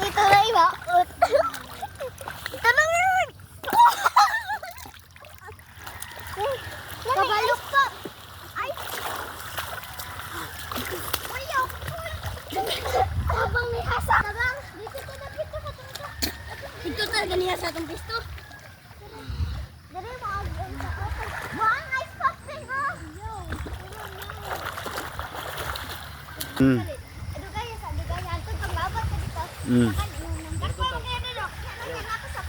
Ito na iba. Ito na yun. Kabalok pa. Ay. Ayaw. Abang may hasa. Abang. Dito ka na. Dito ka. Dito talaga niya sa itong pisto. Dari mo ang buang ice popping mo. Ado kaya sa ado kaya antud pangabot ka dito. Ako kaya dito. Kaya ako sa